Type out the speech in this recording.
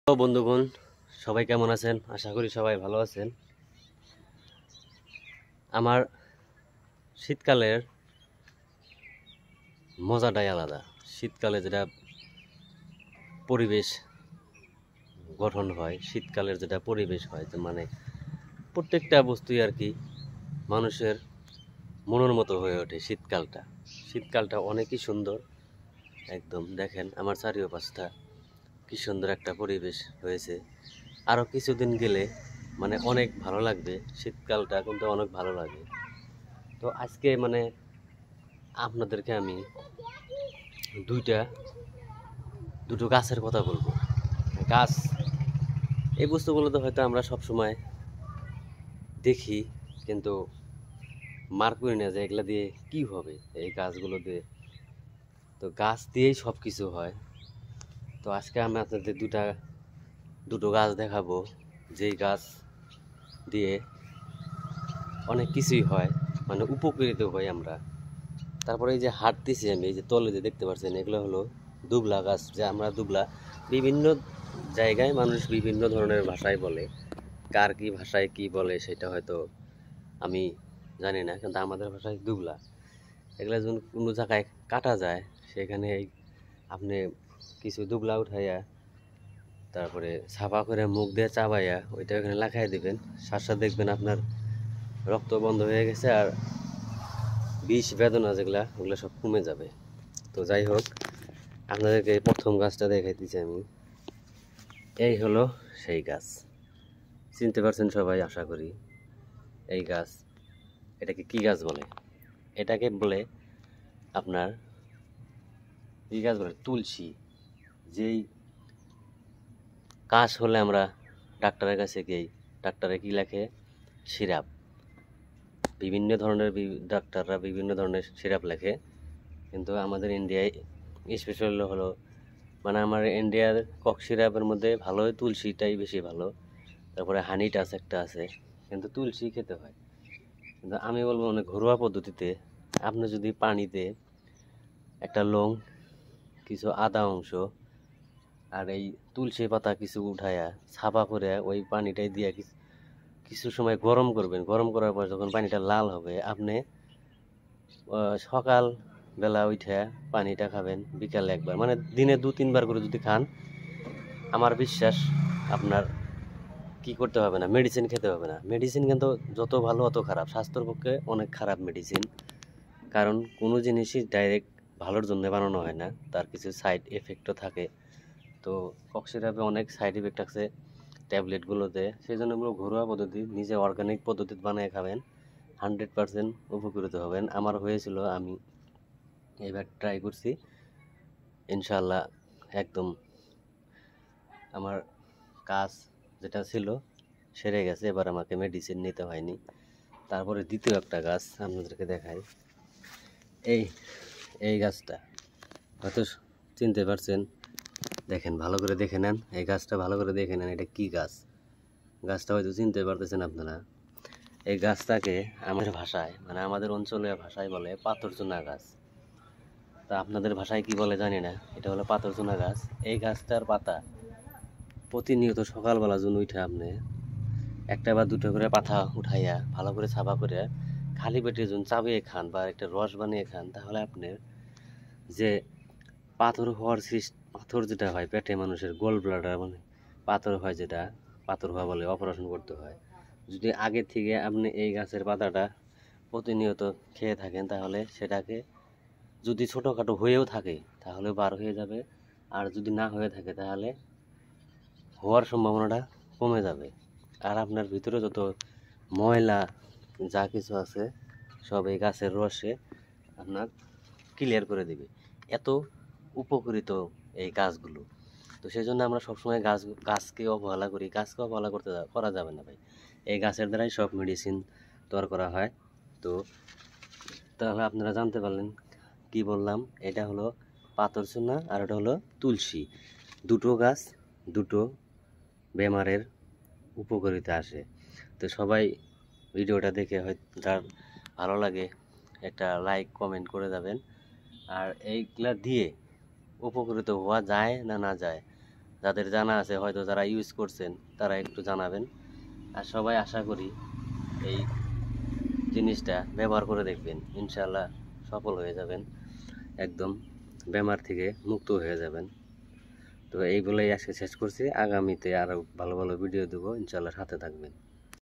Hello বন্ধুগণ, সবাই কেমন আছেন? আশা করি সবাই ভালো আছেন। আমার শীতকালের মজাটাই আলাদা। শীতকালে যেটা পরিবেশ গঠন হয়, শীতকালের যেটা পরিবেশ হয়, যে মানে প্রত্যেকটা বস্তুই আর কি মানুষের মনের মতো হয়ে ওঠে। শীতকালটা অনেকই সুন্দর। একদম দেখেন আমার চারিপাশটা কি সুন্দর একটা পরিবেশ হয়েছে। আরও কিছুদিন গেলে মানে অনেক ভালো লাগবে। শীতকালটা কিন্তু অনেক ভালো লাগে। তো আজকে মানে আপনাদেরকে আমি দুটো গাছের কথা বলবো। গাছ, এই বস্তুগুলো তো হয়তো আমরা সব সময় দেখি, কিন্তু মার্ক করি না যে এগুলা দিয়ে কি হবে, এই গাছগুলো দিয়ে। তো গাছ দিয়েই সব কিছু হয়। তো আজকে আমি আপনাদের দুটো গাছ দেখাবো, যেই গাছ দিয়ে অনেক কিছুই হয়, মানে উপকৃত হই আমরা। তারপরে এই যে হাঁটতেছি আমি, এই যে তলে যে দেখতে পাচ্ছেন, এগুলো হলো দুবলা গাছ। যে আমরা দুবলা, বিভিন্ন জায়গায় মানুষ বিভিন্ন ধরনের ভাষায় বলে, কার কি ভাষায় কি বলে সেটা হয়তো আমি জানি না, কিন্তু আমাদের ভাষায় দুবলা। এগুলো যখন কোনো জায়গায় কাটা যায়, সেখানে আপনি কিছু দুবলা উঠাইয়া তারপরে ছাপা করে মুখ দিয়ে চাবাইয়া ওইটা ওখানে লাগাই দিবেন। সাথে দেখবেন আপনার রক্ত বন্ধ হয়ে গেছে, আর বিষ বেদনা যেগুলা ওগুলো সব কমে যাবে। তো যাই হোক, আপনাদেরকে প্রথম গাছটা দেখাইতেছি আমি। এই হলো সেই গাছ। চিনতে পারছেন সবাই আশা করি। এই গাছ, এটাকে কি গাছ বলে? এটাকে বলে আপনার কি গাছ বলে? তুলসী। যেই কাশ হলে আমরা ডাক্তারের কাছে গেই, ডাক্তারে কি লেখে? সিরাপ। বিভিন্ন ধরনের ডাক্তাররা বিভিন্ন ধরনের সিরাপ লেখে, কিন্তু আমাদের ইন্ডিয়ায় স্পেশাল হলো, মানে আমার ইন্ডিয়ার কক সিরাপের মধ্যে ভালো তুলসীটাই বেশি ভালো। তারপরে হানি টাচ একটা আছে, কিন্তু তুলসী খেতে হয়। কিন্তু আমি বলবো মানে ঘরোয়া পদ্ধতিতে আপনি যদি পানিতে একটা লং, কিছু আদা অংশ আর এই তুলসী পাতা কিছু উঠায়া ছাপা করে ওই পানিটাই দিয়ে কিছু সময় গরম করবেন। গরম করার পর যখন পানিটা লাল হবে, আপনি সকাল বেলা উঠে পানিটা খাবেন, বিকালে একবার, মানে দিনে 2-3 বার করে যদি খান, আমার বিশ্বাস আপনার কি করতে হবে না, মেডিসিন খেতে হবে না। মেডিসিন কিন্তু যত ভালো অত খারাপ, স্বাস্থ্যের পক্ষে অনেক খারাপ মেডিসিন। কারণ কোনো জিনিসই ডাইরেক্ট ভালোর জন্য বানানো হয় না, তার কিছু সাইড এফেক্টও থাকে। তো কক সিরাপে অনেক সাইড এফেক্ট আছে ট্যাবলেটগুলোতে। সেই জন্য আমরা ঘরোয়া পদ্ধতি, নিজে অর্গানিক পদ্ধতি বানিয়ে খাবেন, 100% উপকৃত হবেন। আমার হয়েছিল, আমি এবার ট্রাই করছি, ইনশাল্লাহ একদম আমার কাজ যেটা ছিল সেরে গেছে। এবার আমাকে মেডিসিন নিতে হয়নি। তারপরে দ্বিতীয় একটা গাছ আপনাদেরকে দেখাই। এই এই গাছটা হয়তো চিনতে পারছেন। দেখেন, ভালো করে দেখে নেন, এই গাছটা ভালো করে দেখে নেন, এটা কি গাছ। গাছটা হয়তো চিনতে পারতেছেন আপনারা। এই গাছটাকে আমাদের ভাষায়, মানে আমাদের অঞ্চলের ভাষায় বলে পাথরচুনা গাছ। তা আপনাদের ভাষায় কি বলে জানি না। এটা হলো পাথরচুনা গাছ। এই গাছটার পাতা প্রতিনিয়ত সকালবেলা যখন উঠে আপনি একটা বা দুটো করে পাতা উঠাইয়া ভালো করে ছাপা করে খালি পেটে যখন চাবিয়ে খান বা একটা রস বানিয়ে খান, তাহলে আপনার যে পাথর যেটা হয় পেটে, মানুষের গোল ব্লাডার, মানে পাথর হয়, যেটা পাথর হওয়া বলে, অপারেশন করতে হয়। যদি আগে থেকে আপনি এই গাছের পাতাটা প্রতিনিয়ত খেয়ে থাকেন, তাহলে সেটাকে যদি ছোটোখাটো হয়েও থাকে তাহলে বার হয়ে যাবে, আর যদি না হয়ে থাকে তাহলে হওয়ার সম্ভাবনাটা কমে যাবে। আর আপনার ভিতরে যত ময়লা যা কিছু আছে সব এই গাছের রসে আপনার ক্লিয়ার করে দিবে। এত উপকৃত এই গাছগুলো। তো সেই জন্য আমরা সবসময় গাছকে অবহেলা করি। গাছকে অবহেলা করা যাবে না ভাই। এই গাছের দ্বারাই সব মেডিসিন তৈরি করা হয়। তো তাহলে আপনারা জানতে পারলেন কি বললাম। এটা হলো পাথরচুনা আর এটা হলো তুলসী। দুটো গাছ, দুটো বেমারের উপকারিতা আসে। তো সবাই ভিডিওটা দেখে হয়তো যার ভালো লাগে একটা লাইক কমেন্ট করে যাবেন। আর এইগুলা দিয়ে উপকৃত হওয়া যায় না না যায়, যাদের জানা আছে, হয়তো যারা ইউজ করছেন তারা একটু জানাবেন। আর সবাই আশা করি এই জিনিসটা ব্যবহার করে দেখবেন, ইনশাল্লাহ সফল হয়ে যাবেন, একদম বেমার থেকে মুক্ত হয়ে যাবেন। তো এইগুলোই আজকে শেষ করছি, আগামীতে আরও ভালো ভালো ভিডিও দেবো, ইনশাল্লাহ সাথে থাকবেন।